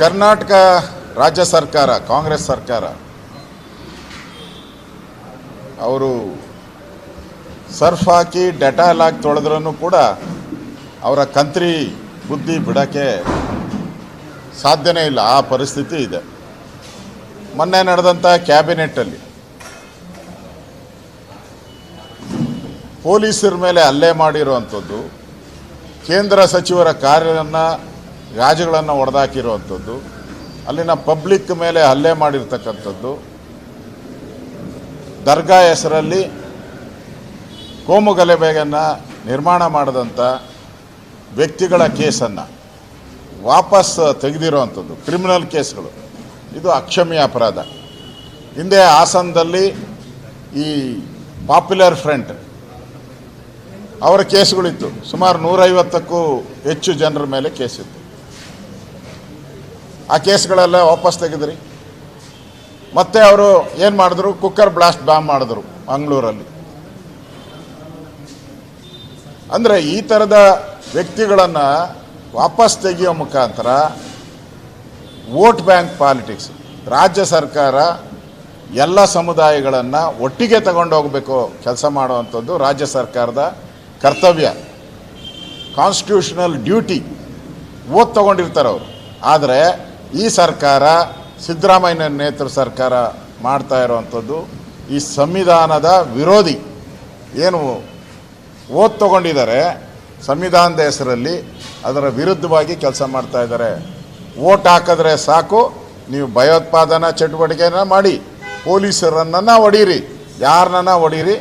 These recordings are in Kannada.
ಕರ್ನಾಟಕ ರಾಜ್ಯ ಸರ್ಕಾರ, ಕಾಂಗ್ರೆಸ್ ಸರ್ಕಾರ ಅವರು ಸರ್ಫ್ ಹಾಕಿ ಡೆಟಾಲ್ ಹಾಕಿ ತೊಳೆದ್ರೂ ಕೂಡ ಅವರ ಕಂತ್ರಿ ಬುದ್ಧಿ ಬಿಡೋಕ್ಕೆ ಸಾಧ್ಯನೇ ಇಲ್ಲ. ಆ ಪರಿಸ್ಥಿತಿ ಇದೆ. ಮೊನ್ನೆ ನಡೆದಂಥ ಕ್ಯಾಬಿನೆಟ್ಟಲ್ಲಿ ಪೊಲೀಸರ ಮೇಲೆ ಹಲ್ಲೆ ಮಾಡಿರುವಂಥದ್ದು, ಕೇಂದ್ರ ಸಚಿವರ ಕಾರ್ಯವನ್ನು ಗಾಜುಗಳನ್ನು ಹೊಡೆದಾಕಿರುವಂಥದ್ದು, ಅಲ್ಲಿನ ಪಬ್ಲಿಕ್ ಮೇಲೆ ಹಲ್ಲೆ ಮಾಡಿರ್ತಕ್ಕಂಥದ್ದು, ದರ್ಗಾ ಹೆಸರಲ್ಲಿ ಕೋಮು ಗಲಭೆಯನ್ನು ನಿರ್ಮಾಣ ಮಾಡಿದಂಥ ವ್ಯಕ್ತಿಗಳ ಕೇಸನ್ನು ವಾಪಸ್ ತೆಗೆದಿರುವಂಥದ್ದು, ಕ್ರಿಮಿನಲ್ ಕೇಸ್ಗಳು, ಇದು ಅಕ್ಷಮ್ಯ ಅಪರಾಧ. ಹಿಂದೆ ಹಾಸನದಲ್ಲಿ ಈ ಪಾಪ್ಯುಲರ್ ಫ್ರಂಟ್ ಅವರ ಕೇಸ್ಗಳಿತ್ತು. ಸುಮಾರು 150ಕ್ಕೂ ಹೆಚ್ಚು ಜನರ ಮೇಲೆ ಕೇಸಿತ್ತು. ಆ ಕೇಸ್ಗಳೆಲ್ಲ ವಾಪಸ್ ತೆಗೆದ್ರಿ. ಮತ್ತೆ ಅವರು ಏನು ಮಾಡಿದ್ರು, ಕುಕ್ಕರ್ ಬ್ಲಾಸ್ಟ್ ಬಾಂಬ್ ಮಾಡಿದ್ರು ಮಂಗಳೂರಲ್ಲಿ. ಅಂದರೆ ಈ ಥರದ ವ್ಯಕ್ತಿಗಳನ್ನು ವಾಪಸ್ ತೆಗೆಯೋ ಮುಖಾಂತರ ವೋಟ್ ಬ್ಯಾಂಕ್ ಪಾಲಿಟಿಕ್ಸ್. ರಾಜ್ಯ ಸರ್ಕಾರ ಎಲ್ಲ ಸಮುದಾಯಗಳನ್ನು ಒಟ್ಟಿಗೆ ತಗೊಂಡೋಗಬೇಕು, ಕೆಲಸ ಮಾಡುವಂಥದ್ದು ರಾಜ್ಯ ಸರ್ಕಾರದ ಕರ್ತವ್ಯ, ಕಾನ್ಸ್ಟಿಟ್ಯೂಷನಲ್ ಡ್ಯೂಟಿ. ಓಟ್ ತಗೊಂಡಿರ್ತಾರೆ ಅವರು. ಆದರೆ ಈ ಸರ್ಕಾರ, ಸಿದ್ದರಾಮಯ್ಯನ ನೇತೃತ್ವ ಸರ್ಕಾರ ಮಾಡ್ತಾ ಇರುವಂಥದ್ದು ಈ ಸಂವಿಧಾನದ ವಿರೋಧಿ. ಏನು ಓಟ್ ತಗೊಂಡಿದ್ದಾರೆ ಸಂವಿಧಾನದ ಹೆಸರಲ್ಲಿ, ಅದರ ವಿರುದ್ಧವಾಗಿ ಕೆಲಸ ಮಾಡ್ತಾ ಇದ್ದಾರೆ. ಓಟ್ ಹಾಕಿದ್ರೆ ಸಾಕು, ನೀವು ಭಯೋತ್ಪಾದನಾ ಚಟುವಟಿಕೆನ ಮಾಡಿ, ಪೊಲೀಸರನ್ನ ಹೊಡೀರಿ, ಯಾರನ್ನ ಹೊಡೀರಿ,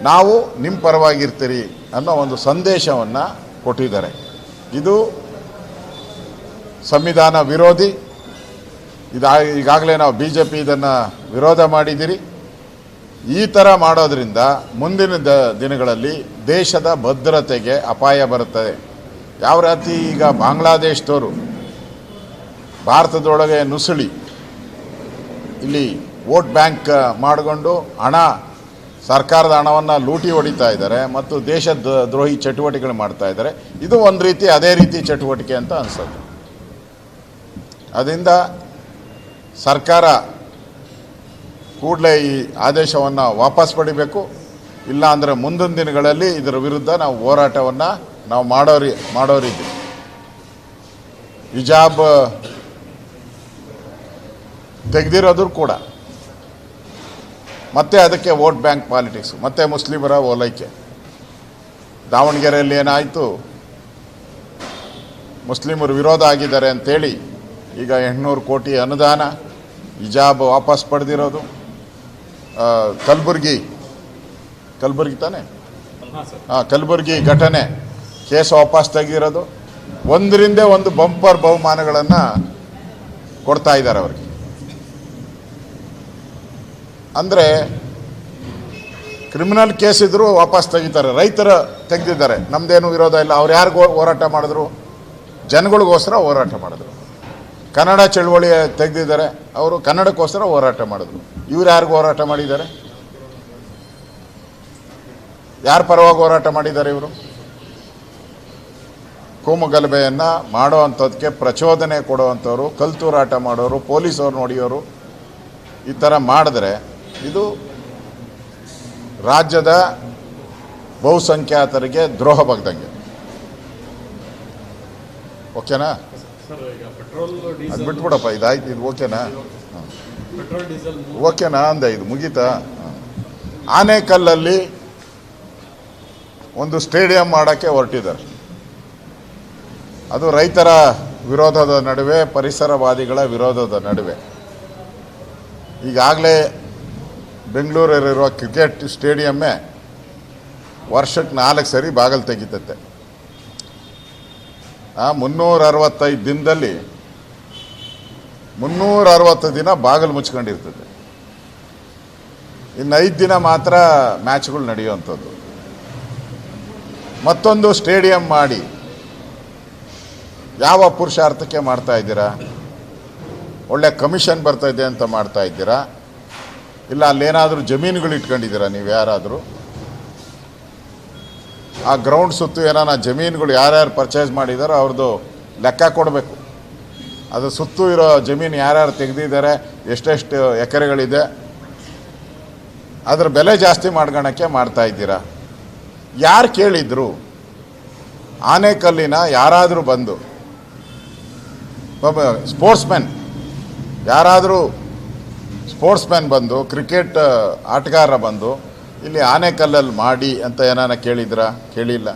ನಾವು ನಿಮ್ಮ ಪರವಾಗಿರ್ತೀರಿ ಅನ್ನೋ ಒಂದು ಸಂದೇಶವನ್ನು ಕೊಟ್ಟಿದ್ದಾರೆ. ಇದು ಸಂವಿಧಾನ ವಿರೋಧಿ. ಈಗಾಗಲೇ ನಾವು BJP ಇದನ್ನು ವಿರೋಧ ಮಾಡಿದ್ದೀರಿ. ಈ ಥರ ಮಾಡೋದ್ರಿಂದ ಮುಂದಿನ ದಿನಗಳಲ್ಲಿ ದೇಶದ ಭದ್ರತೆಗೆ ಅಪಾಯ ಬರುತ್ತದೆ. ಯಾವ ರೀತಿ ಈಗ ಬಾಂಗ್ಲಾದೇಶದವರು ಭಾರತದೊಳಗೆ ನುಸುಳಿ ಇಲ್ಲಿ ವೋಟ್ ಬ್ಯಾಂಕ್ ಮಾಡಿಕೊಂಡು ಸರ್ಕಾರದ ಹಣವನ್ನು ಲೂಟಿ ಹೊಡಿತಾ ಇದ್ದಾರೆ ಮತ್ತು ದೇಶ ದ್ರೋಹಿ ಚಟುವಟಿಕೆಗಳು ಮಾಡ್ತಾ ಇದ್ದಾರೆ. ಇದು ಒಂದು ರೀತಿ ಅದೇ ರೀತಿ ಚಟುವಟಿಕೆ ಅಂತ ಅನಿಸುತ್ತೆ. ಅದರಿಂದ ಸರ್ಕಾರ ಕೂಡಲೇ ಈ ಆದೇಶವನ್ನು ವಾಪಸ್ ಪಡಿಬೇಕು. ಇಲ್ಲ ಅಂದರೆ ಮುಂದಿನ ದಿನಗಳಲ್ಲಿ ಇದರ ವಿರುದ್ಧ ನಾವು ಹೋರಾಟವನ್ನು ನಾವು ಮಾಡೋರಿದ್ದೀವಿ. ಹಿಜಾಬ್ ತೆಗೆದಿರೋದು ಕೂಡ ಮತ್ತೆ ಅದಕ್ಕೆ ವೋಟ್ ಬ್ಯಾಂಕ್ ಪಾಲಿಟಿಕ್ಸ್, ಮತ್ತೆ ಮುಸ್ಲಿಮರ ಓಲೈಕೆ. ದಾವಣಗೆರೆಯಲ್ಲಿ ಏನಾಯಿತು, ಮುಸ್ಲಿಮರು ವಿರೋಧ ಆಗಿದ್ದಾರೆ ಅಂಥೇಳಿ ಈಗ 800 ಕೋಟಿ ಅನುದಾನ, ಹಿಜಾಬ್ ವಾಪಸ್ ಪಡೆದಿರೋದು. ಕಲಬುರ್ಗಿ ತಾನೆ, ಕಲಬುರ್ಗಿ ಘಟನೆ ಕೇಸ್ ವಾಪಸ್ ತೆಗೆದಿರೋದು. ಒಂದರಿಂದ ಒಂದು ಬಂಪರ್ ಬಹುಮಾನಗಳನ್ನು ಕೊಡ್ತಾ ಇದ್ದಾರೆ ಅವರಿಗೆ. ಅಂದರೆ ಕ್ರಿಮಿನಲ್ ಕೇಸ್ ಇದ್ದರೂ ವಾಪಸ್ ತೆಗಿತಾರೆ. ರೈತರ ತೆಗೆದಿದ್ದಾರೆ, ನಮ್ಮದೇನು ವಿರೋಧ ಇಲ್ಲ. ಅವ್ರು ಯಾರಿಗೂ ಹೋರಾಟ ಮಾಡಿದ್ರು, ಜನಗಳಿಗೋಸ್ಕರ ಹೋರಾಟ ಮಾಡಿದ್ರು. ಕನ್ನಡ ಚಳವಳಿ ತೆಗೆದಿದ್ದಾರೆ, ಅವರು ಕನ್ನಡಕ್ಕೋಸ್ಕರ ಹೋರಾಟ ಮಾಡಿದ್ರು. ಇವ್ರು ಯಾರಿಗೂ ಹೋರಾಟ ಮಾಡಿದ್ದಾರೆ? ಯಾರ ಪರವಾಗಿ ಹೋರಾಟ ಮಾಡಿದ್ದಾರೆ ಇವರು? ಕೋಮು ಗಲಭೆಯನ್ನು ಮಾಡೋವಂಥದ್ದಕ್ಕೆ ಪ್ರಚೋದನೆ ಕೊಡುವಂಥವ್ರು, ಕಲ್ತೂರಾಟ ಮಾಡೋರು, ಪೊಲೀಸವ್ರು ನೋಡಿಯೋರು ಈ ಥರ ಮಾಡಿದ್ರೆ ಇದು ರಾಜ್ಯದ ಬಹುಸಂಖ್ಯಾತರಿಗೆ ದ್ರೋಹ ಬಗ್ದಂಗೆ. ಓಕೆನಾ? ಅದು ಬಿಟ್ಬಿಡಪ್ಪ, ಇದಾಯ್ತು, ಇದು ಓಕೆನಾ? ಓಕೆನಾ ಅಂದೆ, ಇದು ಮುಗೀತಾ? ಆನೇಕಲ್ಲಲ್ಲಿ ಒಂದು ಸ್ಟೇಡಿಯಂ ಮಾಡೋಕ್ಕೆ ಹೊರಟಿದ್ದಾರೆ. ಅದು ರೈತರ ವಿರೋಧದ ನಡುವೆ, ಪರಿಸರವಾದಿಗಳ ವಿರೋಧದ ನಡುವೆ. ಈಗಾಗಲೇ ಬೆಂಗಳೂರಲ್ಲಿರುವ ಕ್ರಿಕೆಟ್ ಸ್ಟೇಡಿಯಮ್ಮೇ ವರ್ಷಕ್ಕೆ 4 ಸರಿ ಬಾಗಿಲು ತೆಗಿತೈತೆ. 365 ದಿನದಲ್ಲಿ 360 ದಿನ ಬಾಗಿಲು ಮುಚ್ಕೊಂಡಿರ್ತದೆ. ಇನ್ನು 5 ದಿನ ಮಾತ್ರ ಮ್ಯಾಚ್ಗಳು ನಡೆಯುವಂಥದ್ದು. ಮತ್ತೊಂದು ಸ್ಟೇಡಿಯಂ ಮಾಡಿ ಯಾವ ಪುರುಷಾರ್ಥಕ್ಕೆ ಮಾಡ್ತಾ ಇದ್ದೀರಾ? ಒಳ್ಳೆ ಕಮಿಷನ್ ಬರ್ತಾ ಇದೆ ಅಂತ ಮಾಡ್ತಾ ಇದ್ದೀರಾ? ಇಲ್ಲ ಅಲ್ಲೇನಾದರೂ ಜಮೀನುಗಳು ಇಟ್ಕೊಂಡಿದ್ದೀರಾ ನೀವು ಯಾರಾದರೂ? ಆ ಗ್ರೌಂಡ್ ಸುತ್ತು ಏನಾನ ಜಮೀನುಗಳು ಯಾರ್ಯಾರು ಪರ್ಚೇಸ್ ಮಾಡಿದಾರೋ ಅವ್ರದ್ದು ಲೆಕ್ಕ ಕೊಡಬೇಕು. ಅದು ಸುತ್ತೂ ಇರೋ ಜಮೀನು ಯಾರ್ಯಾರು ತೆಗೆದಿದ್ದಾರೆ, ಎಷ್ಟೆಷ್ಟು ಎಕರೆಗಳಿದೆ, ಅದರ ಬೆಲೆ ಜಾಸ್ತಿ ಮಾಡ್ಕೊಳಕ್ಕೆ ಮಾಡ್ತಾ ಇದ್ದೀರಾ. ಯಾರು ಕೇಳಿದ್ರು? ಆನೆಕಲ್ಲಿನ ಯಾರಾದರೂ ಬಂದು ಸ್ಪೋರ್ಟ್ಸ್ಮೆನ್ ಯಾರಾದರೂ ಸ್ಪೋರ್ಟ್ಸ್ಮೆನ್ ಬಂದು ಕ್ರಿಕೆಟ್ ಆಟಗಾರ ಬಂದು ಇಲ್ಲಿ ಆನೆಕಲ್ಲಲ್ಲಿ ಮಾಡಿ ಅಂತ ಏನಾನ ಕೇಳಿದ್ರಾ? ಕೇಳಿಲ್ಲ.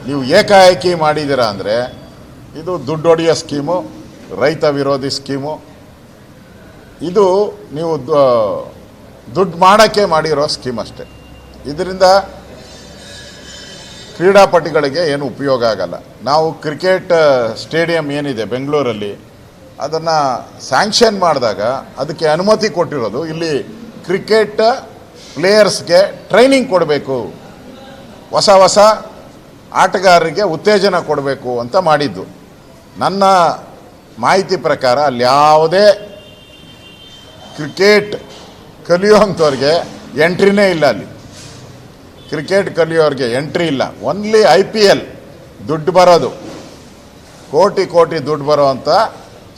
ನೀವು ಏಕಾಏಕಿ ಮಾಡಿದ್ದೀರಾ ಅಂದರೆ ಇದು ದುಡ್ಡು ಹೊಡೆಯೋ ಸ್ಕೀಮು, ರೈತ ವಿರೋಧಿ ಸ್ಕೀಮು. ಇದು ನೀವು ದುಡ್ಡು ಮಾಡೋಕ್ಕೆ ಮಾಡಿರೋ ಸ್ಕೀಮ್ ಅಷ್ಟೇ. ಇದರಿಂದ ಕ್ರೀಡಾಪಟುಗಳಿಗೆ ಏನು ಉಪಯೋಗ ಆಗಲ್ಲ. ನಾವು ಕ್ರಿಕೆಟ್ ಸ್ಟೇಡಿಯಂ ಏನಿದೆ ಬೆಂಗಳೂರಲ್ಲಿ, ಅದನ್ನು ಸ್ಯಾಂಕ್ಷನ್ ಮಾಡಿದಾಗ ಅದಕ್ಕೆ ಅನುಮತಿ ಕೊಟ್ಟಿರೋದು ಇಲ್ಲಿ ಕ್ರಿಕೆಟ್ ಪ್ಲೇಯರ್ಸ್ಗೆ ಟ್ರೈನಿಂಗ್ ಕೊಡಬೇಕು, ಹೊಸ ಹೊಸ ಆಟಗಾರರಿಗೆ ಉತ್ತೇಜನ ಕೊಡಬೇಕು ಅಂತ ಮಾಡಿದ್ದು. ನನ್ನ ಮಾಹಿತಿ ಪ್ರಕಾರ ಅಲ್ಲಿ ಯಾವುದೇ ಕ್ರಿಕೆಟ್ ಕಲಿಯುವಂಥವ್ರಿಗೆ ಎಂಟ್ರಿನೇ ಇಲ್ಲ. ಅಲ್ಲಿ ಕ್ರಿಕೆಟ್ ಕಲಿಯೋರಿಗೆ ಎಂಟ್ರಿ ಇಲ್ಲ. ಓನ್ಲಿ IPL ದುಡ್ಡು ಬರೋದು, ಕೋಟಿ ಕೋಟಿ ದುಡ್ಡು ಬರೋವಂಥ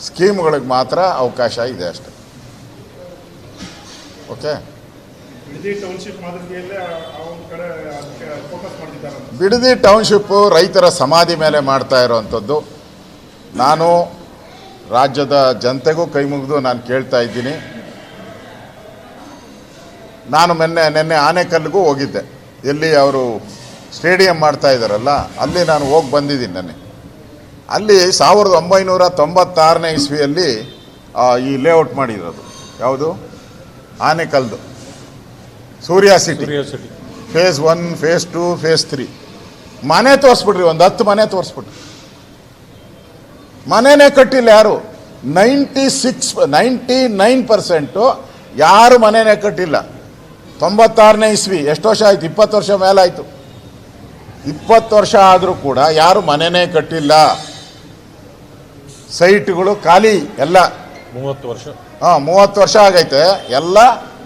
ಸ್ಕೀಮ್ಗಳಿಗೆ ಮಾತ್ರ ಅವಕಾಶ ಇದೆ ಅಷ್ಟೆ. ಓಕೆ. ಬಿಡದಿ ಟೌನ್ಶಿಪ್ಪು ರೈತರ ಸಮಾಧಿ ಮೇಲೆ ಮಾಡ್ತಾ ಇರೋವಂಥದ್ದು. ನಾನು ರಾಜ್ಯದ ಜನತೆಗೂ ಕೈ ಮುಗಿದು ನಾನು ಕೇಳ್ತಾ ಇದ್ದೀನಿ. ನಾನು ನಿನ್ನೆ ಆನೆಕಲ್ಲಿಗೂ ಹೋಗಿದ್ದೆ. ಎಲ್ಲಿ ಅವರು ಸ್ಟೇಡಿಯಂ ಮಾಡ್ತಾ ಇದ್ದಾರಲ್ಲ, ಅಲ್ಲಿ ನಾನು ಹೋಗಿ ಬಂದಿದ್ದೀನಿ. ನೆನ್ನೆ ಅಲ್ಲಿ 1996ನೇ ಇಸ್ವಿಯಲ್ಲಿ ಈ ಲೇಔಟ್ ಮಾಡಿರೋದು. ಯಾವುದು? ಆನೆಕಲ್ದು ಸೂರ್ಯ ಸಿಟಿ ಫೇಸ್ 1, ಫೇಸ್ 2, ಫೇಸ್ 3 ಮನೆ ತೋರಿಸ್ಬಿಟ್ರಿ. ಒಂದು 10 ಮನೆ ತೋರಿಸ್ಬಿಟ್ರಿ. ಮನೆನೇ ಕಟ್ಟಿಲ್ಲ ಯಾರು. 99% ಯಾರು ಮನೆನೇ ಕಟ್ಟಿಲ್ಲ. 96ನೇ ಇಸ್ವಿ ಎಷ್ಟು ವರ್ಷ ಆಯಿತು? 20 ವರ್ಷ ಮೇಲಾಯಿತು. 20 ವರ್ಷ ಆದರೂ ಕೂಡ ಯಾರು ಮನೆನೇ ಕಟ್ಟಿಲ್ಲ. ಸೈಟ್ಗಳು ಖಾಲಿ ಎಲ್ಲ. 30 ವರ್ಷ 30 ವರ್ಷ ಆಗೈತೆ. ಎಲ್ಲ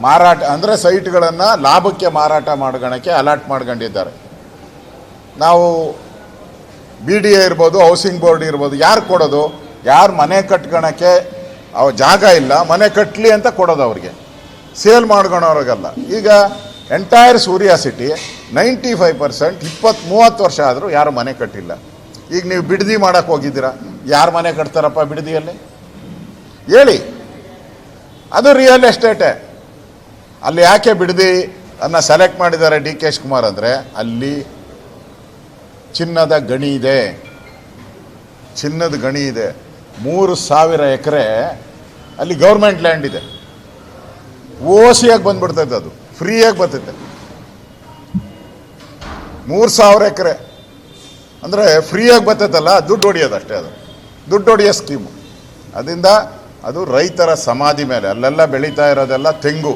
ಮಾರಾಟ ಅಂದರೆ ಸೈಟ್ಗಳನ್ನು ಲಾಭಕ್ಕೆ ಮಾರಾಟ ಮಾಡ್ಕೊಳಕ್ಕೆ ಅಲಾಟ್ ಮಾಡ್ಕೊಂಡಿದ್ದಾರೆ. ನಾವು BDA ಇರ್ಬೋದು, ಹೌಸಿಂಗ್ ಬೋರ್ಡ್ ಇರ್ಬೋದು, ಯಾರು ಕೊಡೋದು? ಯಾರು ಮನೆ ಕಟ್ಕೊಳಕ್ಕೆ ಜಾಗ ಇಲ್ಲ, ಮನೆ ಕಟ್ಟಲಿ ಅಂತ ಕೊಡೋದು ಅವ್ರಿಗೆ, ಸೇಲ್ ಮಾಡ್ಕೊಳೋರಿಗಲ್ಲ. ಈಗ ಎಂಟೈರ್ ಸೂರ್ಯ ಸಿಟಿ 95% 20-30 ವರ್ಷ ಆದರೂ ಯಾರು ಮನೆ ಕಟ್ಟಿಲ್ಲ. ಈಗ ನೀವು ಬಿಡದಿ ಮಾಡೋಕ್ಕೆ ಹೋಗಿದ್ದೀರಾ, ಯಾರು ಮನೆ ಕಟ್ತಾರಪ್ಪ ಬಿಡದಿಯಲ್ಲಿ ಹೇಳಿ? ಅದು ರಿಯಲ್ ಎಸ್ಟೇಟೇ. ಅಲ್ಲಿ ಯಾಕೆ ಬಿಡದಿ ಅನ್ನ ಸೆಲೆಕ್ಟ್ ಮಾಡಿದ್ದಾರೆ DK ಶಿವಕುಮಾರ್ ಅಂದರೆ, ಅಲ್ಲಿ ಚಿನ್ನದ ಗಣಿ ಇದೆ. ಚಿನ್ನದ ಗಣಿ ಇದೆ. 3000 ಎಕರೆ ಅಲ್ಲಿ ಗೌರ್ಮೆಂಟ್ ಲ್ಯಾಂಡ್ ಇದೆ. ಓಸಿಯಾಗಿ ಬಂದ್ಬಿಡ್ತೈತೆ, ಅದು ಫ್ರೀಯಾಗಿ ಬರ್ತೈತೆ. 3000 ಎಕರೆ ಅಂದರೆ ಫ್ರೀಯಾಗಿ ಬರ್ತೈತಲ್ಲ, ದುಡ್ಡು ಹೊಡಿಯೋದು ಅಷ್ಟೇ. ಅದು ದುಡ್ಡು ಹೊಡಿಯೋ ಸ್ಕೀಮು. ಅದರಿಂದ ಅದು ರೈತರ ಸಮಾಧಿ ಮೇಲೆ. ಅಲ್ಲೆಲ್ಲ ಬೆಳೀತಾ ಇರೋದೆಲ್ಲ ತೆಂಗು,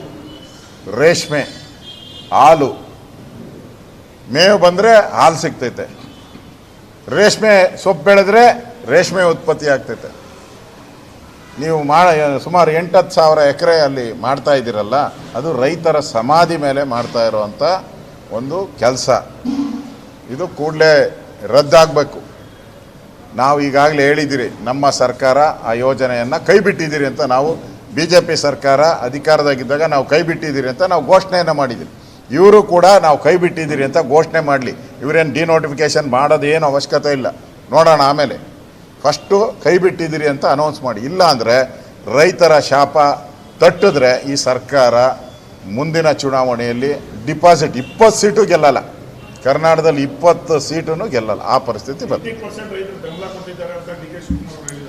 ರೇಷ್ಮೆ, ಹಾಲು. ಮೇವು ಬಂದರೆ ಹಾಲು ಸಿಗ್ತೈತೆ. ರೇಷ್ಮೆ ಸೊಪ್ಪು ಬೆಳೆದ್ರೆ ರೇಷ್ಮೆ ಉತ್ಪತ್ತಿ ಆಗ್ತೈತೆ. ನೀವು ಸುಮಾರು 8-10 ಸಾವಿರ ಎಕರೆ ಅಲ್ಲಿ ಮಾಡ್ತಾ ಇದ್ದೀರಲ್ಲ, ಅದು ರೈತರ ಸಮಾಧಿ ಮೇಲೆ ಮಾಡ್ತಾ ಇರೋವಂಥ ಒಂದು ಕೆಲಸ. ಇದು ಕೂಡಲೇ ರದ್ದಾಗಬೇಕು. ನಾವು ಈಗಾಗಲೇ ಹೇಳಿದ್ದೀರಿ, ನಮ್ಮ ಸರ್ಕಾರ ಆ ಯೋಜನೆಯನ್ನು ಕೈ ಬಿಟ್ಟಿದ್ದೀರಿ ಅಂತ. ನಾವು BJP ಸರ್ಕಾರ ಅಧಿಕಾರದಾಗಿದ್ದಾಗ ನಾವು ಕೈ ಬಿಟ್ಟಿದ್ದೀರಿ ಅಂತ ನಾವು ಘೋಷಣೆಯನ್ನು ಮಾಡಿದ್ದೀವಿ. ಇವರು ಕೂಡ ನಾವು ಕೈ ಬಿಟ್ಟಿದ್ದೀರಿ ಅಂತ ಘೋಷಣೆ ಮಾಡಲಿ. ಇವರೇನು ಡಿನೋಟಿಫಿಕೇಷನ್ ಮಾಡೋದೇನು ಅವಶ್ಯಕತೆ ಇಲ್ಲ, ನೋಡೋಣ ಆಮೇಲೆ. ಫಸ್ಟು ಕೈ ಬಿಟ್ಟಿದ್ದೀರಿ ಅಂತ ಅನೌನ್ಸ್ ಮಾಡಿ. ಇಲ್ಲ ಅಂದರೆ ರೈತರ ಶಾಪ ತಟ್ಟಿದ್ರೆ ಈ ಸರ್ಕಾರ ಮುಂದಿನ ಚುನಾವಣೆಯಲ್ಲಿ ಡಿಪಾಸಿಟ್ 20 ಸೀಟು ಗೆಲ್ಲಲ್ಲ. ಕರ್ನಾಟಕದಲ್ಲಿ 20 ಸೀಟು ಗೆಲ್ಲಲ್ಲ. ಆ ಪರಿಸ್ಥಿತಿ ಬರ್ತದೆ.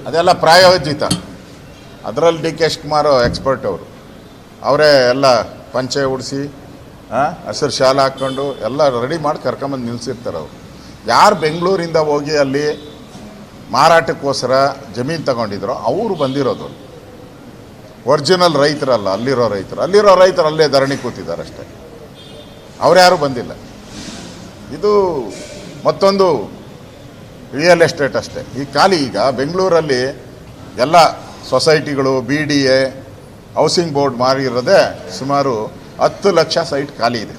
ಅದೆಲ್ಲ ಪ್ರಾಯೋಜಿತ. ಅದರಲ್ಲಿ DK ಶಿವಕುಮಾರ್ ಎಕ್ಸ್ಪರ್ಟ್. ಅವರೇ ಎಲ್ಲ ಪಂಚೆ ಉಡಿಸಿ ಹಸಿರು ಶಾಲೆ ಹಾಕ್ಕೊಂಡು ಎಲ್ಲ ರೆಡಿ ಮಾಡಿ ಕರ್ಕೊಂಬಂದು ನಿಲ್ಲಿಸಿರ್ತಾರೆ. ಅವರು ಯಾರು ಬೆಂಗಳೂರಿಂದ ಹೋಗಿ ಅಲ್ಲಿ ಮಾರಾಟಕ್ಕೋಸ್ಕರ ಜಮೀನು ತಗೊಂಡಿದ್ರು ಅವರು ಬಂದಿರೋದು. ಒರಿಜಿನಲ್ ರೈತರಲ್ಲ, ಅಲ್ಲಿರೋ ರೈತರು ಅಲ್ಲೇ ಧರಣಿ ಕೂತಿದ್ದಾರೆ ಅಷ್ಟೇ. ಅವ್ರ್ಯಾರು ಬಂದಿಲ್ಲ. ಇದು ಮತ್ತೊಂದು ರಿಯಲ್ ಎಸ್ಟೇಟ್ ಅಷ್ಟೇ. ಈ ಖಾಲಿ ಈಗ ಬೆಂಗಳೂರಲ್ಲಿ ಎಲ್ಲ ಸೊಸೈಟಿಗಳು, BDA, ಹೌಸಿಂಗ್ ಬೋರ್ಡ್ ಮಾರಿರೋದೇ ಸುಮಾರು 10 ಲಕ್ಷ ಸೈಟ್ ಖಾಲಿ ಇದೆ.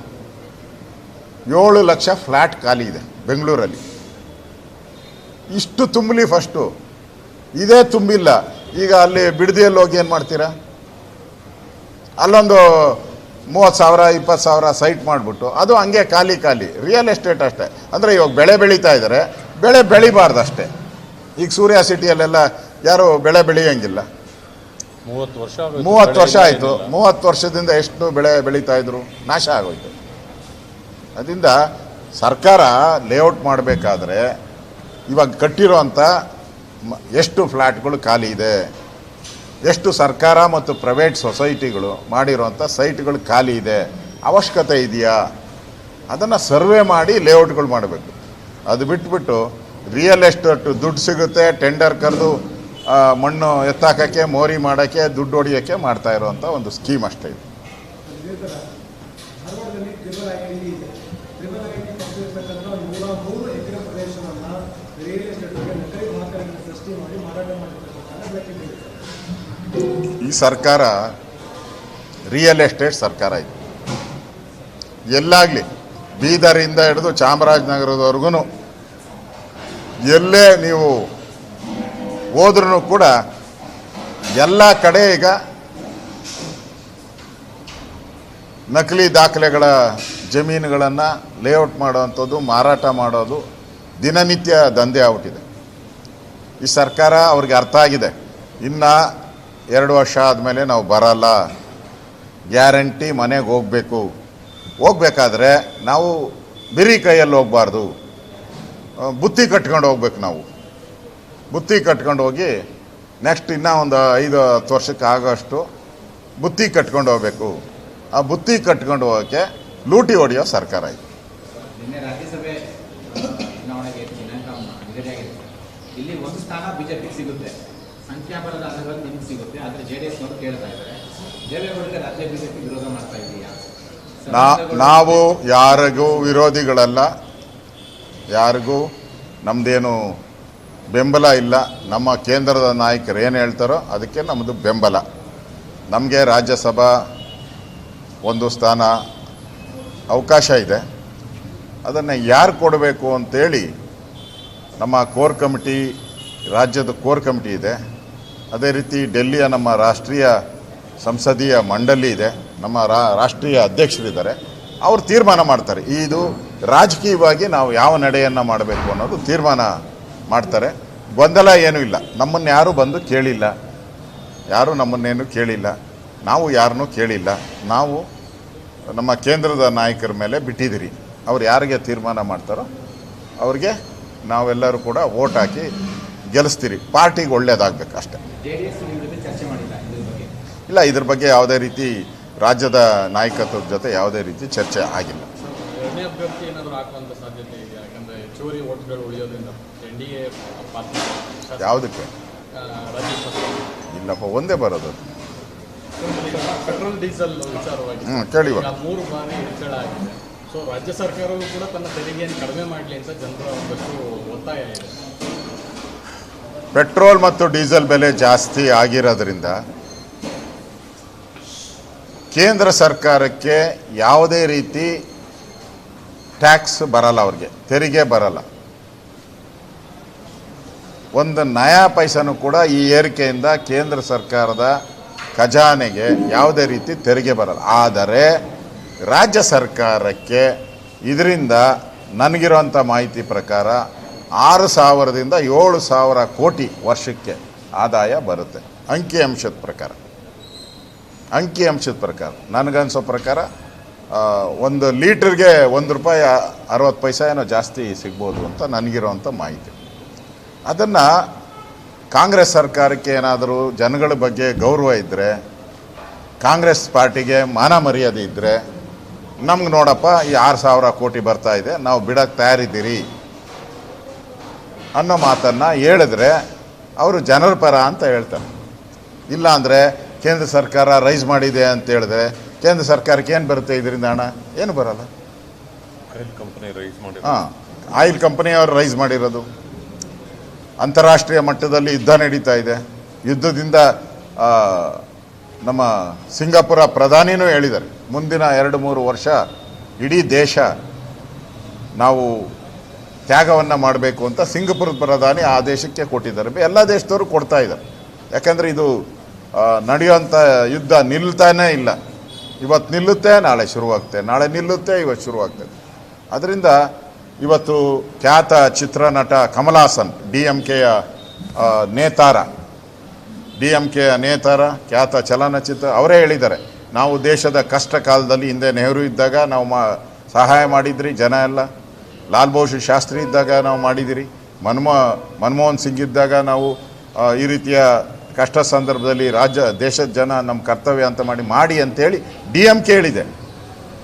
7 ಲಕ್ಷ ಫ್ಲ್ಯಾಟ್ ಖಾಲಿ ಇದೆ ಬೆಂಗಳೂರಲ್ಲಿ. ಇಷ್ಟು ತುಂಬಲಿ ಫಸ್ಟು, ಇದೇ ತುಂಬಿಲ್ಲ. ಈಗ ಅಲ್ಲಿ ಬಿಡದಿಯಲ್ಲಿ ಹೋಗಿ ಏನು ಮಾಡ್ತೀರಾ? ಅಲ್ಲೊಂದು 30,000 20,000 ಸೈಟ್ ಮಾಡಿಬಿಟ್ಟು ಅದು ಹಂಗೆ ಖಾಲಿ ರಿಯಲ್ ಎಸ್ಟೇಟ್ ಅಷ್ಟೇ. ಅಂದರೆ ಇವಾಗ ಬೆಳೆ ಬೆಳೀತಾ ಇದ್ದಾರೆ, ಬೆಳೆ ಬೆಳಿಬಾರ್ದು ಅಷ್ಟೇ. ಈಗ ಸೂರ್ಯ ಸಿಟಿಯಲ್ಲೆಲ್ಲ ಯಾರು ಬೆಳೆ ಬೆಳೆಯೋಂಗಿಲ್ಲ. 30 ವರ್ಷ ಆಯಿತು. 30 ವರ್ಷದಿಂದ ಎಷ್ಟು ಬೆಳೆ ಬೆಳೀತಾ ಇದ್ರು, ನಾಶ ಆಗೋಯ್ತು. ಅದರಿಂದ ಸರ್ಕಾರ ಲೇಔಟ್ ಮಾಡಬೇಕಾದ್ರೆ ಇವಾಗ ಕಟ್ಟಿರೋಂಥ ಎಷ್ಟು ಫ್ಲ್ಯಾಟ್ಗಳು ಖಾಲಿ ಇದೆ, ಎಷ್ಟು ಸರ್ಕಾರ ಮತ್ತು ಪ್ರೈವೇಟ್ ಸೊಸೈಟಿಗಳು ಮಾಡಿರೋಂಥ ಸೈಟ್ಗಳು ಖಾಲಿ ಇದೆ, ಅವಶ್ಯಕತೆ ಇದೆಯಾ, ಅದನ್ನು ಸರ್ವೆ ಮಾಡಿ ಲೇಔಟ್ಗಳು ಮಾಡಬೇಕು. ಅದು ಬಿಟ್ಬಿಟ್ಟು ರಿಯಲ್ ಎಸ್ಟೇಟ್ ದುಡ್ಡು ಸಿಗುತ್ತೆ, ಟೆಂಡರ್ ಕರೆದು ಮಣ್ಣು ಎತ್ತಾಕೋಕ್ಕೆ, ಮೋರಿ ಮಾಡೋಕ್ಕೆ, ದುಡ್ಡು ಹೊಡಿಯೋಕ್ಕೆ ಮಾಡ್ತಾ ಇರೋವಂಥ ಒಂದು ಸ್ಕೀಮ್ ಅಷ್ಟೇ ಇದು. ಈ ಸರ್ಕಾರ ರಿಯಲ್ ಎಸ್ಟೇಟ್ ಸರ್ಕಾರ ಇದೆ. ಎಲ್ಲಾಗಲಿ ಬೀದರಿಂದ ಹಿಡಿದು ಚಾಮರಾಜನಗರದವರೆಗೂ ಎಲ್ಲೇ ನೀವು ಹೋದ್ರೂ ಕೂಡ ಎಲ್ಲ ಕಡೆ ಈಗ ನಕಲಿ ದಾಖಲೆಗಳ ಜಮೀನುಗಳನ್ನು ಲೇಔಟ್ ಮಾಡೋವಂಥದ್ದು, ಮಾರಾಟ ಮಾಡೋದು ದಿನನಿತ್ಯ ದಂಧೆ ಆಗ್ಬಿಟ್ಟಿದೆ. ಈ ಸರ್ಕಾರ ಅವ್ರಿಗೆ ಅರ್ಥ ಆಗಿದೆ, ಇನ್ನು 2 ವರ್ಷ ಆದಮೇಲೆ ನಾವು ಬರಲ್ಲ, ಗ್ಯಾರಂಟಿ ಮನೆಗೆ ಹೋಗಬೇಕಾದ್ರೆ ನಾವು ಬಿರಿ ಕೈಯಲ್ಲಿ ಹೋಗಬಾರ್ದು, ಬುತ್ತಿ ಕಟ್ಕೊಂಡು ಹೋಗ್ಬೇಕು. ನಾವು ಬುತ್ತಿ ಕಟ್ಕೊಂಡು ಹೋಗಿ ನೆಕ್ಸ್ಟ್ ಇನ್ನೂ ಒಂದು 5-10 ವರ್ಷಕ್ಕೆ ಆಗೋಷ್ಟು ಬುತ್ತಿ ಕಟ್ಕೊಂಡು ಹೋಗಬೇಕು. ಆ ಬುತ್ತಿ ಕಟ್ಕೊಂಡು ಹೋಗೋಕ್ಕೆ ಲೂಟಿ ಹೊಡೆಯೋ ಸರ್ಕಾರ ಇದು. ರಾಜ್ಯಸಭೆ ಚುನಾವಣೆಗೆ ದಿನಾಂಕ ನಿಗದಿಯಾಗಿದೆ. ಇಲ್ಲಿ ಒಂದು ಸ್ಥಾನ ಬಿಜೆಪಿ ಸಿಗುತ್ತೆ, ಸಂಖ್ಯಾಬಲದ ಆಧಾರದಲ್ಲಿ ನಿಮ್ಗೆ ಸಿಗುತ್ತೆ. ಆದರೆ JDS ಅವರು ಕೇಳ್ತಾ ಇದ್ದಾರೆ, ದೇವೇಗೌಡರಿಗೆ ರಾಜ್ಯ ಬಿಜೆಪಿ ವಿರೋಧ ಮಾಡ್ತಾ ಇದೆಯಾ? ನಾವು ಯಾರಿಗೂ ವಿರೋಧಿಗಳಲ್ಲ, ಯಾರಿಗೂ ನಮ್ಮದೇನು ಬೆಂಬಲ ಇಲ್ಲ. ನಮ್ಮ ಕೇಂದ್ರದ ನಾಯಕರು ಏನು ಹೇಳ್ತಾರೋ ಅದಕ್ಕೆ ನಮ್ಮದು ಬೆಂಬಲ. ನಮಗೆ ರಾಜ್ಯಸಭಾ ಒಂದು ಸ್ಥಾನ ಅವಕಾಶ ಇದೆ. ಅದನ್ನು ಯಾರು ಕೊಡಬೇಕು ಅಂತೇಳಿ ನಮ್ಮ ಕೋರ್ ಕಮಿಟಿ, ರಾಜ್ಯದ ಕೋರ್ ಕಮಿಟಿ ಇದೆ. ಅದೇ ರೀತಿ ಡೆಲ್ಲಿಯ ನಮ್ಮ ರಾಷ್ಟ್ರೀಯ ಸಂಸದೀಯ ಮಂಡಳಿ ಇದೆ, ನಮ್ಮ ರಾಷ್ಟ್ರೀಯ ಅಧ್ಯಕ್ಷರಿದ್ದಾರೆ. ಅವರು ತೀರ್ಮಾನ ಮಾಡ್ತಾರೆ. ಇದು ರಾಜಕೀಯವಾಗಿ ನಾವು ಯಾವ ನಡೆಯನ್ನು ಮಾಡಬೇಕು ಅನ್ನೋದು ತೀರ್ಮಾನ ಮಾಡ್ತಾರೆ. ಗೊಂದಲ ಏನೂ ಇಲ್ಲ. ನಮ್ಮನ್ನು ಯಾರೂ ಬಂದು ಕೇಳಿಲ್ಲ, ಯಾರೂ ನಮ್ಮನ್ನೇನು ಕೇಳಿಲ್ಲ, ನಾವು ಯಾರನ್ನೂ ಕೇಳಿಲ್ಲ. ನಾವು ನಮ್ಮ ಕೇಂದ್ರದ ನಾಯಕರ ಮೇಲೆ ಬಿಟ್ಟಿದ್ದೀರಿ. ಅವ್ರು ಯಾರಿಗೆ ತೀರ್ಮಾನ ಮಾಡ್ತಾರೋ ಅವ್ರಿಗೆ ನಾವೆಲ್ಲರೂ ಕೂಡ ವೋಟ್ ಹಾಕಿ ಗೆಲ್ಲಿಸ್ತೀರಿ. ಪಾರ್ಟಿಗೆ ಒಳ್ಳೇದಾಗಬೇಕು ಅಷ್ಟೇ. ಇಲ್ಲ, ಇದ್ರ ಬಗ್ಗೆ ಯಾವುದೇ ರೀತಿ ರಾಜ್ಯದ ನಾಯಕತ್ವದ ಜೊತೆ ಯಾವುದೇ ರೀತಿ ಚರ್ಚೆ ಆಗಿಲ್ಲ. ಯಾವುದಕ್ಕೆ? ಇಲ್ಲಪ್ಪ, ಒಂದೇ ಬರೋದು. ಪೆಟ್ರೋಲ್ ಡೀಸೆಲ್ ವಿಚಾರವಾಗಿ ಕೇಳಿ 3 ಬಾರಿ ಹೆಚ್ಚಳ ಆಗಿದೆ. ಸೊ ರಾಜ್ಯ ಸರ್ಕಾರವೂ ಕೂಡ ತನ್ನ ತೆರಿಗೆಯನ್ನು ಕಡಿಮೆ ಮಾಡಲಿ ಅಂತ ಜನರ ಒಂದಷ್ಟು ಒತ್ತಾಯ ಇದೆ. ಪೆಟ್ರೋಲ್ ಮತ್ತು ಡೀಸೆಲ್ ಬೆಲೆ ಜಾಸ್ತಿ ಆಗಿರೋದ್ರಿಂದ ಕೇಂದ್ರ ಸರ್ಕಾರಕ್ಕೆ ಯಾವುದೇ ರೀತಿ ಟ್ಯಾಕ್ಸ್ ಬರಲ್ಲ, ಅವ್ರಿಗೆ ತೆರಿಗೆ ಬರಲ್ಲ. ಒಂದು ನಯಾ ಪೈಸನೂ ಕೂಡ ಈ ಏರಿಕೆಯಿಂದ ಕೇಂದ್ರ ಸರ್ಕಾರದ ಖಜಾನೆಗೆ ಯಾವುದೇ ರೀತಿ ತೆರಿಗೆ ಬರಲ್ಲ. ಆದರೆ ರಾಜ್ಯ ಸರ್ಕಾರಕ್ಕೆ ಇದರಿಂದ ನನಗಿರೋಂಥ ಮಾಹಿತಿ ಪ್ರಕಾರ 6,000ದಿಂದ 7,000 ಕೋಟಿ ವರ್ಷಕ್ಕೆ ಆದಾಯ ಬರುತ್ತೆ. ಅಂಕಿಅಂಶದ ಪ್ರಕಾರ ನನಗನ್ಸೋ ಪ್ರಕಾರ 1 ಲೀಟ್ರಿಗೆ ₹1.60 ಏನೋ ಜಾಸ್ತಿ ಸಿಗ್ಬೋದು ಅಂತ ನನಗಿರೋಂಥ ಮಾಹಿತಿ. ಅದನ್ನು ಕಾಂಗ್ರೆಸ್ ಸರ್ಕಾರಕ್ಕೆ ಏನಾದರೂ ಜನಗಳ ಬಗ್ಗೆ ಗೌರವ ಇದ್ದರೆ, ಕಾಂಗ್ರೆಸ್ ಪಾರ್ಟಿಗೆ ಮಾನ ಮರ್ಯಾದೆ ಇದ್ದರೆ, ನಮ್ಗೆ ನೋಡಪ್ಪ ಈ 6,000 ಕೋಟಿ ಬರ್ತಾ ಇದೆ, ನಾವು ಬಿಡೋಕ್ಕೆ ತಯಾರಿದ್ದೀರಿ ಅನ್ನೋ ಮಾತನ್ನು ಹೇಳಿದ್ರೆ ಅವರು ಜನರ ಪರ ಅಂತ ಹೇಳ್ತಾರೆ. ಇಲ್ಲ ಅಂದರೆ ಕೇಂದ್ರ ಸರ್ಕಾರ ರೈಸ್ ಮಾಡಿದೆ ಅಂತ ಹೇಳಿದ್ರೆ ಕೇಂದ್ರ ಸರ್ಕಾರಕ್ಕೆ ಏನು ಬರುತ್ತೆ ಇದರಿಂದ? ಹಣ ಏನು ಬರಲ್ಲ. ಆಯಿಲ್ ಕಂಪನಿ ಅವರು ರೈಸ್ ಮಾಡಿರೋದು. ಅಂತಾರಾಷ್ಟ್ರೀಯ ಮಟ್ಟದಲ್ಲಿ ಯುದ್ಧ ನಡೀತಾ ಇದೆ. ಯುದ್ಧದಿಂದ ನಮ್ಮ ಸಿಂಗಾಪುರ ಪ್ರಧಾನಿನೂ ಹೇಳಿದ್ದಾರೆ, ಮುಂದಿನ 2-3 ವರ್ಷ ಇಡೀ ದೇಶ ನಾವು ತ್ಯಾಗವನ್ನು ಮಾಡಬೇಕು ಅಂತ ಸಿಂಗಪುರದ ಪ್ರಧಾನಿ ಆ ದೇಶಕ್ಕೆ ಕೊಟ್ಟಿದ್ದಾರೆ. ಎಲ್ಲ ದೇಶದವರು ಕೊಡ್ತಾ ಇದ್ದಾರೆ. ಯಾಕಂದರೆ ಇದು ನಡೆಯುವಂಥ ಯುದ್ಧ ನಿಲ್ತಾನೇ ಇಲ್ಲ. ಇವತ್ತು ನಿಲ್ಲುತ್ತೆ, ನಾಳೆ ಶುರುವಾಗುತ್ತೆ, ನಾಳೆ ನಿಲ್ಲುತ್ತೆ, ಇವತ್ತು ಶುರುವಾಗ್ತದೆ. ಅದರಿಂದ ಇವತ್ತು ಖ್ಯಾತ ಚಿತ್ರನಟ ಕಮಲ್ ಹಾಸನ್, ಡಿ ಎಂ ಕೆಯ ನೇತಾರ, ಖ್ಯಾತ ಚಲನಚಿತ್ರ, ಅವರೇ ಹೇಳಿದ್ದಾರೆ, ನಾವು ದೇಶದ ಕಷ್ಟ ಕಾಲದಲ್ಲಿ ಹಿಂದೆ ನೆಹರು ಇದ್ದಾಗ ನಾವು ಸಹಾಯ ಮಾಡಿದ್ರಿ, ಜನ ಎಲ್ಲ ಲಾಲ್ ಬಹದ್ದೂರ್ ಶಾಸ್ತ್ರಿ ಇದ್ದಾಗ ನಾವು ಮಾಡಿದಿರಿ, ಮನಮೋಹನ್ ಸಿಂಗ್ ಇದ್ದಾಗ ನಾವು ಈ ರೀತಿಯ ಕಷ್ಟ ಸಂದರ್ಭದಲ್ಲಿ ದೇಶದ ಜನ ನಮ್ಮ ಕರ್ತವ್ಯ ಅಂತ ಮಾಡಿ ಅಂತೇಳಿ ಡಿ ಎಂ ಕೆ ಹೇಳಿದೆ.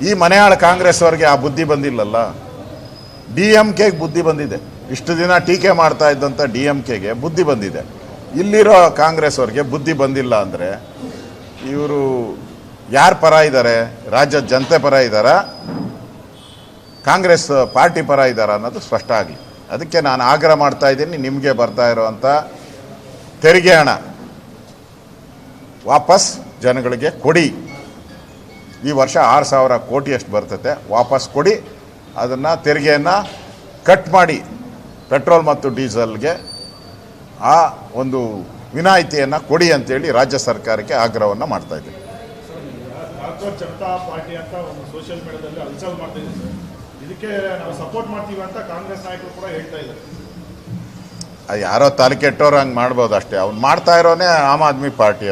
ಈ ಮನೆಯಾಳ ಕಾಂಗ್ರೆಸ್ ಅವ್ರಿಗೆ ಆ ಬುದ್ಧಿ ಬಂದಿಲ್ಲಲ್ಲ. ಡಿ ಎಂ ಕೆಗೆ ಬುದ್ಧಿ ಬಂದಿದೆ. ಇಷ್ಟು ದಿನ ಟೀಕೆ ಮಾಡ್ತಾ ಇದ್ದಂಥ ಡಿ ಎಂ ಕೆಗೆ ಬುದ್ಧಿ ಬಂದಿದೆ. ಇಲ್ಲಿರೋ ಕಾಂಗ್ರೆಸ್ ಅವ್ರಿಗೆ ಬುದ್ಧಿ ಬಂದಿಲ್ಲ ಅಂದರೆ ಇವರು ಯಾರ ಪರ ಇದ್ದಾರೆ? ರಾಜ್ಯದ ಜನತೆ ಪರ ಇದ್ದಾರಾ, ಕಾಂಗ್ರೆಸ್ ಪಾರ್ಟಿ ಪರ ಇದ್ದಾರಾ ಅನ್ನೋದು ಸ್ಪಷ್ಟ ಆಗಲಿ. ಅದಕ್ಕೆ ನಾನು ಆಗ್ರಹ ಮಾಡ್ತಾ ಇದ್ದೀನಿ, ನಿಮಗೆ ಬರ್ತಾ ಇರೋವಂಥ ತೆರಿಗೆ ಹಣ ವಾಪಸ್ ಜನಗಳಿಗೆ ಕೊಡಿ. ಈ ವರ್ಷ 6,000 ಕೋಟಿಯಷ್ಟು ಬರ್ತದೆ, ವಾಪಸ್ ಕೊಡಿ. ಅದನ್ನು ತೆರಿಗೆಯನ್ನು ಕಟ್ ಮಾಡಿ ಪೆಟ್ರೋಲ್ ಮತ್ತು ಡೀಸೆಲ್ಗೆ ಆ ಒಂದು ವಿನಾಯಿತಿಯನ್ನು ಕೊಡಿ ಅಂತೇಳಿ ರಾಜ್ಯ ಸರ್ಕಾರಕ್ಕೆ ಆಗ್ರಹವನ್ನು ಮಾಡ್ತಾ ಇದ್ದೀವಿ. ಭಾರತೀಯ ಜನತಾ ಪಾರ್ಟಿ ಅಂತ ಒಂದು ಸೋಷಿಯಲ್ ಮೀಡಿಯಾದಲ್ಲಿ ಅಲ್ಸಲ್ ಮಾಡ್ತಾ ಇದ್ದೀವಿ ಸರ್. ಇದಕ್ಕೆ ನಾವು ಸಪೋರ್ಟ್ ಮಾಡ್ತೀವಿ ಅಂತ ಕಾಂಗ್ರೆಸ್ ನಾಯಕರು ಕೂಡ ಹೇಳ್ತಾ ಇದ್ದಾರೆ. ಯಾರೋ ತಲೆ ಕೆಟ್ಟವ್ರು ಹಂಗೆ ಮಾಡ್ಬೋದು ಅಷ್ಟೇ. ಅವ್ನು ಮಾಡ್ತಾ ಇರೋನೇ ಆಮ್ ಆದ್ಮಿ ಪಾರ್ಟಿ.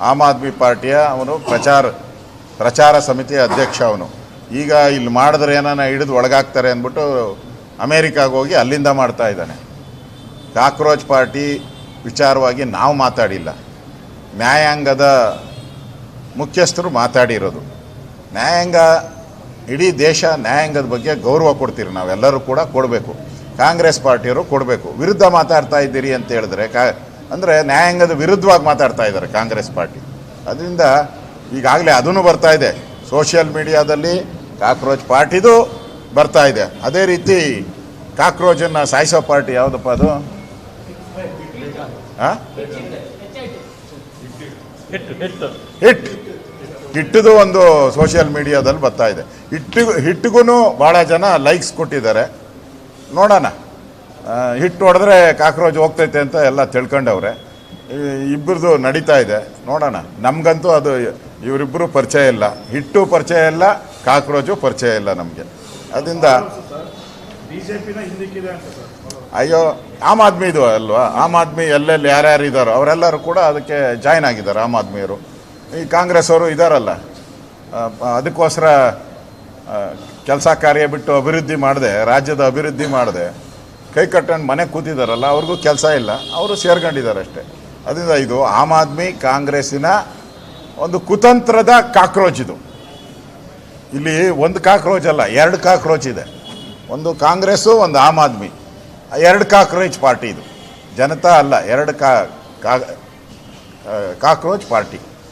ಆಮ್ ಆದ್ಮಿ ಪಾರ್ಟಿಯ ಅವನು ಪ್ರಚಾರ ಸಮಿತಿಯ ಅಧ್ಯಕ್ಷ. ಅವನು ಈಗ ಇಲ್ಲಿ ಮಾಡಿದ್ರೆ ಏನಾನ ಹಿಡಿದು ಒಳಗಾಗ್ತಾರೆ ಅಂದ್ಬಿಟ್ಟು ಅಮೇರಿಕಾಗೆ ಹೋಗಿ ಅಲ್ಲಿಂದ ಮಾಡ್ತಾ ಇದ್ದಾನೆ. ಕಾಕ್ರೋಚ್ ಪಾರ್ಟಿ ವಿಚಾರವಾಗಿ ನಾವು ಮಾತಾಡಿಲ್ಲ, ನ್ಯಾಯಾಂಗದ ಮುಖ್ಯಸ್ಥರು ಮಾತಾಡಿರೋದು. ನ್ಯಾಯಾಂಗ, ಇಡೀ ದೇಶ ನ್ಯಾಯಾಂಗದ ಬಗ್ಗೆ ಗೌರವ ಕೊಡ್ತೀರಿ, ನಾವೆಲ್ಲರೂ ಕೂಡ ಕೊಡಬೇಕು. ಕಾಂಗ್ರೆಸ್ ಪಾರ್ಟಿಯವರು ಕೊಡಬೇಕು. ವಿರುದ್ಧ ಮಾತಾಡ್ತಾ ಇದ್ದೀರಿ ಅಂತ ಹೇಳಿದ್ರೆ ಅಂದರೆ ನ್ಯಾಯಾಂಗದ ವಿರುದ್ಧವಾಗಿ ಮಾತಾಡ್ತಾ ಇದ್ದಾರೆ ಕಾಂಗ್ರೆಸ್ ಪಾರ್ಟಿ. ಅದರಿಂದ ಈಗಾಗಲೇ ಅದನ್ನು ಬರ್ತಾ ಇದೆ ಸೋಷಿಯಲ್ ಮೀಡಿಯಾದಲ್ಲಿ, ಕಾಕ್ರೋಚ್ ಪಾರ್ಟಿದು ಬರ್ತಾ ಇದೆ. ಅದೇ ರೀತಿ ಕಾಕ್ರೋಚನ್ನು ಸಾಯಿಸೋ ಪಾರ್ಟಿ ಯಾವುದಪ್ಪ ಅದು? ಹಿಟ್ಟದು ಒಂದು ಸೋಷಿಯಲ್ ಮೀಡಿಯಾದಲ್ಲಿ ಬರ್ತಾ ಇದೆ. ಹಿಟ್ಟಿಗೂ ಭಾಳ ಜನ ಲೈಕ್ಸ್ ಕೊಟ್ಟಿದ್ದಾರೆ. ನೋಡೋಣ, ಹಿಟ್ಟು ಹೊಡೆದ್ರೆ ಕಾಕ್ರೋಚ್ ಹೋಗ್ತೈತೆ ಅಂತ ಎಲ್ಲ ತಿಳ್ಕೊಂಡವ್ರೆ. ಇಬ್ಬರದು ನಡೀತಾ ಇದೆ, ನೋಡೋಣ. ನಮಗಂತೂ ಅದು ಇವರಿಬ್ಬರು ಪರಿಚಯ ಇಲ್ಲ, ಹಿಟ್ಟು ಪರಿಚಯ ಇಲ್ಲ, ಕಾಕ್ರೋಚು ಪರಿಚಯ ಇಲ್ಲ ನಮಗೆ. ಅದರಿಂದ ಬಿಜೆಪಿನ ಹಿಂದಕ್ಕಿದೆ ಅಂತ ಸರ್. ಅಯ್ಯೋ, ಆಮ್ ಆದ್ಮಿದು ಅಲ್ವಾ? ಆಮ್ ಆದ್ಮಿ ಎಲ್ಲೆಲ್ಲಿ ಯಾರ್ಯಾರು ಇದ್ದಾರೋ ಅವರೆಲ್ಲರೂ ಕೂಡ ಅದಕ್ಕೆ ಜಾಯ್ನ್ ಆಗಿದ್ದಾರೆ. ಆಮ್ ಆದ್ಮಿಯವರು, ಈ ಕಾಂಗ್ರೆಸ್ ಅವರು ಇದ್ದಾರಲ್ಲ, ಅದಕ್ಕೋಸ್ಕರ ಕೆಲಸ ಕಾರ್ಯ ಬಿಟ್ಟು ಅಭಿವೃದ್ಧಿ ಮಾಡದೆ, ರಾಜ್ಯದ ಅಭಿವೃದ್ಧಿ ಮಾಡದೆ ಕೈ ಕಟ್ಟಂಡು ಮನೆ ಕೂತಿದ್ದಾರಲ್ಲ, ಅವ್ರಿಗೂ ಕೆಲಸ ಇಲ್ಲ, ಅವರು ಸೇರ್ಕೊಂಡಿದ್ದಾರೆ ಅಷ್ಟೇ. ಅದರಿಂದ ಇದು ಆಮ್ ಆದ್ಮಿ ಕಾಂಗ್ರೆಸ್ಸಿನ ಒಂದು ಕುತಂತ್ರದ ಕಾಕ್ರೋಚ್ ಇದು. ಇಲ್ಲಿ ಒಂದು ಕಾಕ್ರೋಚ್ ಅಲ್ಲ, 2 ಕಾಕ್ರೋಚ್ ಇದೆ. ಒಂದು ಕಾಂಗ್ರೆಸ್ಸು, ಒಂದು ಆಮ್ ಆದ್ಮಿ. 2 ಕಾಕ್ರೋಚ್ ಪಾರ್ಟಿ ಇದು, ಜನತಾ ಅಲ್ಲ, 2 ಕಾಕ್ರೋಚ್ ಪಾರ್ಟಿ.